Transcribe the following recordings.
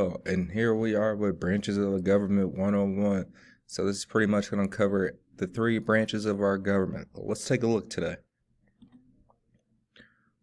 Oh, and here we are with branches of the government 101. So this is pretty much going to cover the three branches of our government. Let's take a look today.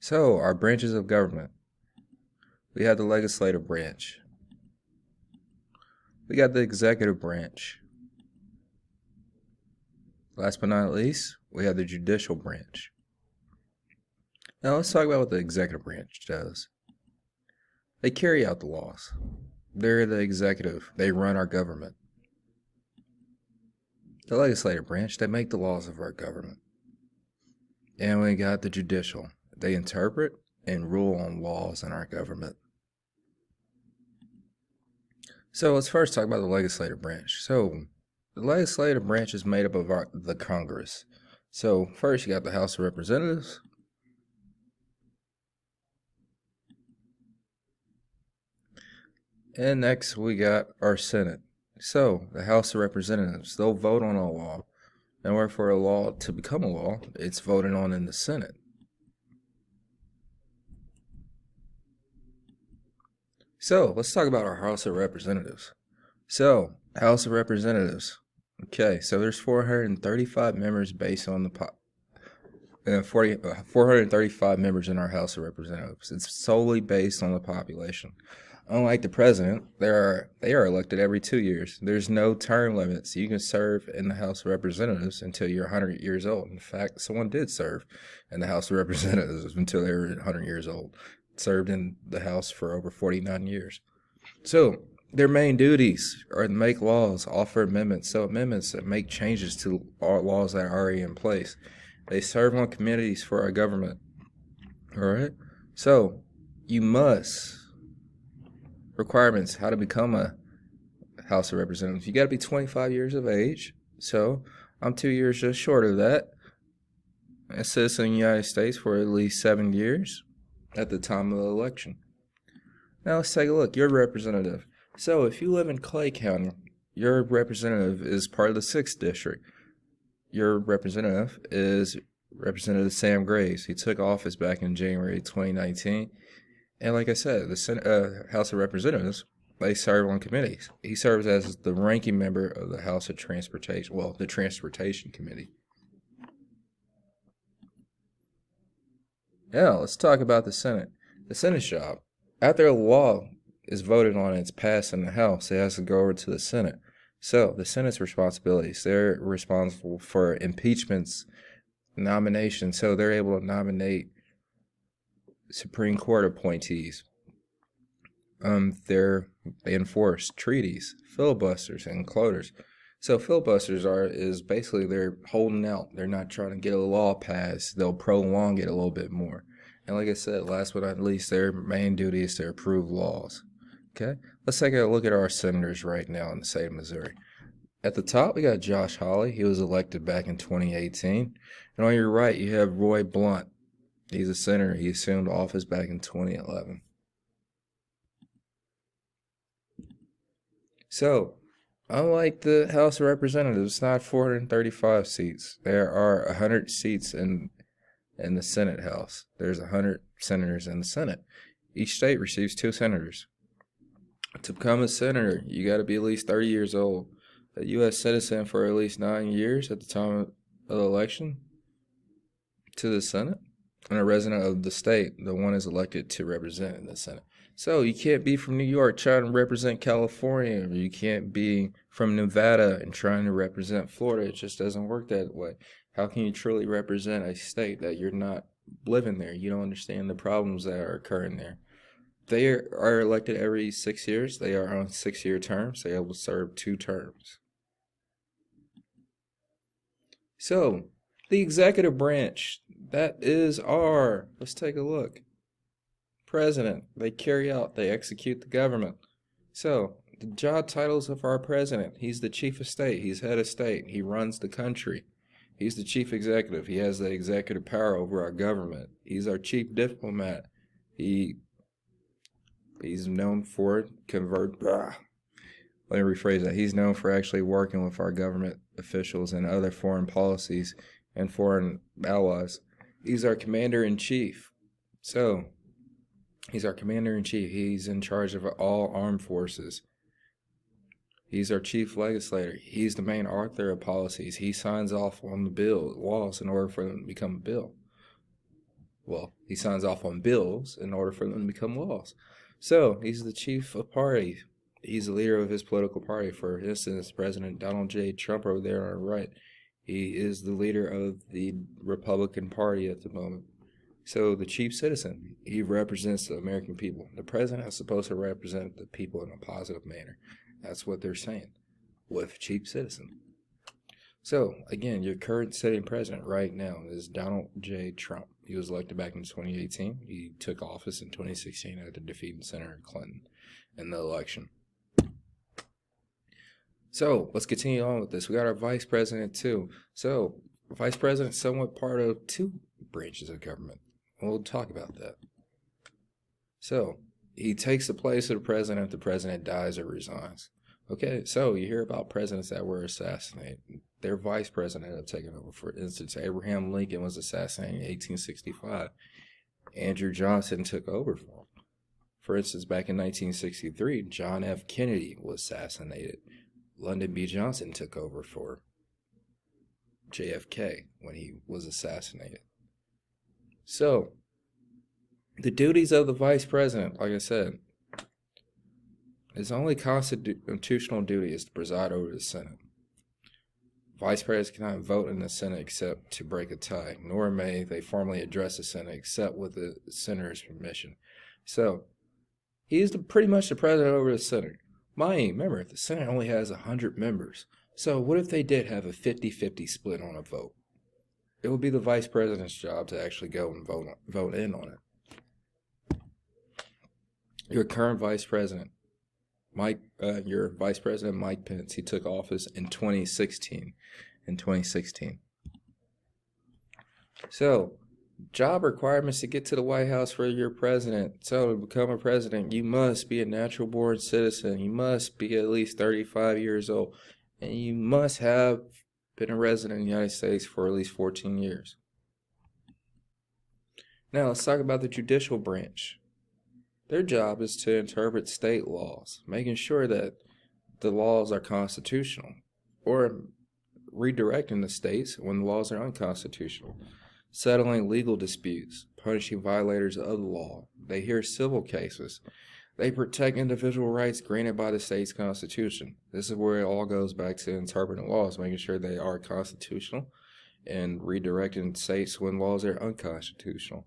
So our branches of government. We have the legislative branch. We got the executive branch. Last but not least, we have the judicial branch. Now let's talk about what the executive branch does. They carry out the laws. They're the executive. They run our government. The legislative branch, they make the laws of our government. And we got the judicial. They interpret and rule on laws in our government. So let's first talk about the legislative branch. So the legislative branch is made up of the Congress. So first you got the House of Representatives. And next we got our Senate. So the House of Representatives, they'll vote on a law. In order for a law to become a law, it's voted on in the Senate. So let's talk about our House of Representatives. So House of Representatives. Okay, so there's 435 members based on the 435 members in our House of Representatives. It's solely based on the population. Unlike the president, they are elected every 2 years. There's no term limits. You can serve in the House of Representatives until you're 100 years old. In fact, someone did serve in the House of Representatives until they were 100 years old. Served in the House for over 49 years. So their main duties are to make laws, offer amendments. So amendments that make changes to our laws that are already in place. They serve on committees for our government. All right. So you must requirements how to become a House of Representatives. You got to be 25 years of age. So I'm 2 years just short of that. A citizen of the United States for at least 7 years at the time of the election. Now let's take a look. Your representative. So if you live in Clay County, your representative is part of the 6th district. Your representative is Representative Sam Graves. He took office back in January 2019. And like I said, the House of Representatives, they serve on committees. He serves as the ranking member of the House of Transportation, the Transportation Committee. Now, let's talk about the Senate. The Senate's job. After a law is voted on and it's passed in the House, it has to go over to the Senate. So, the Senate's responsibilities, they're responsible for impeachments, nominations, so they're able to nominate Supreme Court appointees. They enforce treaties, filibusters, and cloaters. So filibusters is basically they're holding out. They're not trying to get a law passed. They'll prolong it a little bit more. And like I said, last but not least, their main duty is to approve laws. Okay, let's take a look at our senators right now in the state of Missouri. At the top, we got Josh Hawley. He was elected back in 2018. And on your right, you have Roy Blunt. He's a senator. He assumed office back in 2011. So, unlike the House of Representatives, it's not 435 seats. There are 100 seats in the Senate House. There's 100 senators in the Senate. Each state receives 2 senators. To become a senator, you got to be at least 30 years old, a U.S. citizen for at least 9 years at the time of the election to the Senate, and a resident of the state, the one is elected to represent in the Senate. So you can't be from New York trying to represent California, or you can't be from Nevada and trying to represent Florida. It just doesn't work that way. How can you truly represent a state that you're not living there? You don't understand the problems that are occurring there. They are elected every 6 years. They are on 6-year terms. They will serve 2 terms. So, the executive branch, that is let's take a look. President, they carry out, they execute the government. So, the job titles of our president, he's the chief of state, he's head of state, he runs the country. He's the chief executive, he has the executive power over our government. He's our chief diplomat. He's known for let me rephrase that. He's known for actually working with our government officials and other foreign policies and foreign allies. He's our commander-in-chief. So, He's our commander-in-chief. He's in charge of all armed forces. He's our chief legislator. He's the main author of policies. He signs off on the laws in order for them to become a bill. Well, he signs off on bills in order for them to become laws. So he's the chief of party. He's the leader of his political party. For instance, President Donald J. Trump over there on our right, he is the leader of the Republican Party at the moment. So the chief citizen, he represents the American people. The president is supposed to represent the people in a positive manner. That's what they're saying with chief citizen. So, again, your current sitting president right now is Donald J. Trump. He was elected back in 2018. He took office in 2016 after defeating Senator Clinton in the election. So, let's continue on with this. We got our vice president, too. So, vice president is somewhat part of two branches of government. We'll talk about that. So, he takes the place of the president if the president dies or resigns. Okay, so you hear about presidents that were assassinated. Their vice president ended up taking over. For instance, Abraham Lincoln was assassinated in 1865. Andrew Johnson took over for him. For instance, back in 1963, John F. Kennedy was assassinated. Lyndon B. Johnson took over for JFK when he was assassinated. So, the duties of the vice president, like I said, his only constitutional duty is to preside over the Senate. Vice presidents cannot vote in the Senate except to break a tie, nor may they formally address the Senate except with the senator's permission. So, he's pretty much the president over the Senate. Remember, the Senate only has 100 members. So, what if they did have a 50-50 split on a vote? It would be the vice president's job to actually go and vote in on it. Your current vice president, your vice president, Mike Pence, he took office in 2016. So, job requirements to get to the White House for your president. So, to become a president, you must be a natural born citizen. You must be at least 35 years old. And you must have been a resident in the United States for at least 14 years. Now, let's talk about the judicial branch. Their job is to interpret state laws, making sure that the laws are constitutional, or redirecting the states when the laws are unconstitutional, settling legal disputes, punishing violators of the law. They hear civil cases. They protect individual rights granted by the state's constitution. This is where it all goes back to interpreting laws, making sure they are constitutional, and redirecting states when laws are unconstitutional.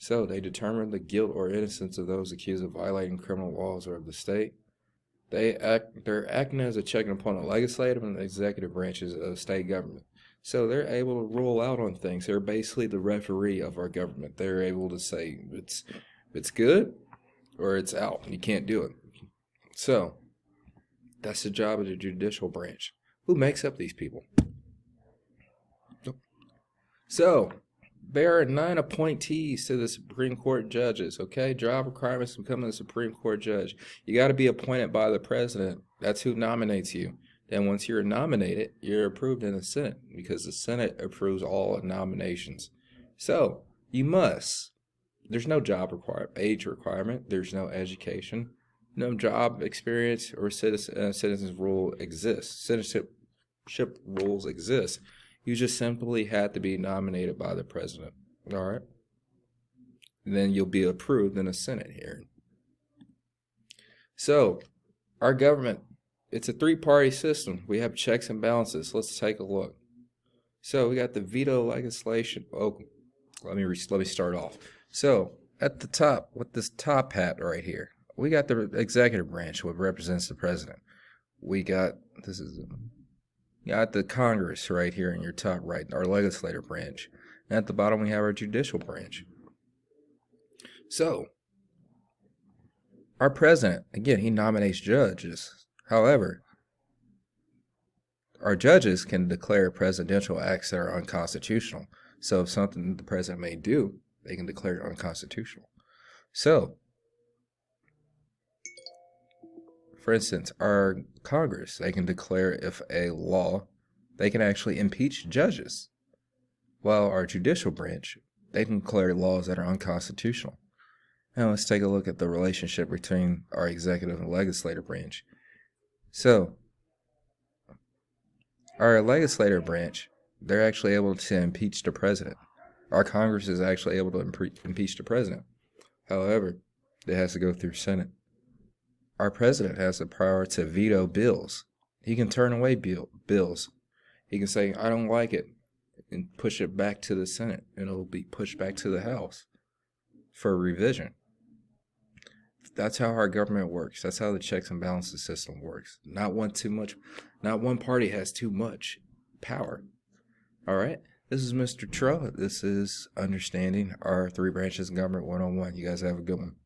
So they determine the guilt or innocence of those accused of violating criminal laws or of the state. They're acting as a check upon the legislative and the executive branches of state government. So they're able to rule out on things. They're basically the referee of our government. They're able to say it's good or it's out. You can't do it. So that's the job of the judicial branch. Who makes up these people? So there are 9 appointees to the Supreme Court judges, okay? Job requirements to become a Supreme Court judge. You got to be appointed by the president. That's who nominates you. Then once you're nominated, you're approved in the Senate because the Senate approves all nominations. So you must. There's no job age requirement. There's no education. No job experience or citizens rule exists. Citizenship rules exist. You just simply had to be nominated by the president. All right? And then you'll be approved in a Senate hearing. So, our government, it's a 3-party system. We have checks and balances. Let's take a look. So, we got the veto legislation. Oh, let me start off. So, at the top, with this top hat right here, we got the executive branch, which represents the president. We got the Congress right here in your top right, our legislative branch. And at the bottom, we have our judicial branch. So, our president, again, he nominates judges. However, our judges can declare presidential acts that are unconstitutional. So, if something the president may do, they can declare it unconstitutional. So, for instance, our Congress, they can declare if a law, they can actually impeach judges. While our judicial branch, they can declare laws that are unconstitutional. Now let's take a look at the relationship between our executive and legislative branch. So, our legislative branch, they're actually able to impeach the president. Our Congress is actually able to impeach the president. However, it has to go through Senate. Our president has the power to veto bills. He can turn away bills. He can say, I don't like it, and push it back to the Senate, and it'll be pushed back to the House for revision. That's how our government works. That's how the checks and balances system works. Not one party has too much power. All right? This is Mr. Trull. This is Understanding Our Three Branches of Government 101. You guys have a good one.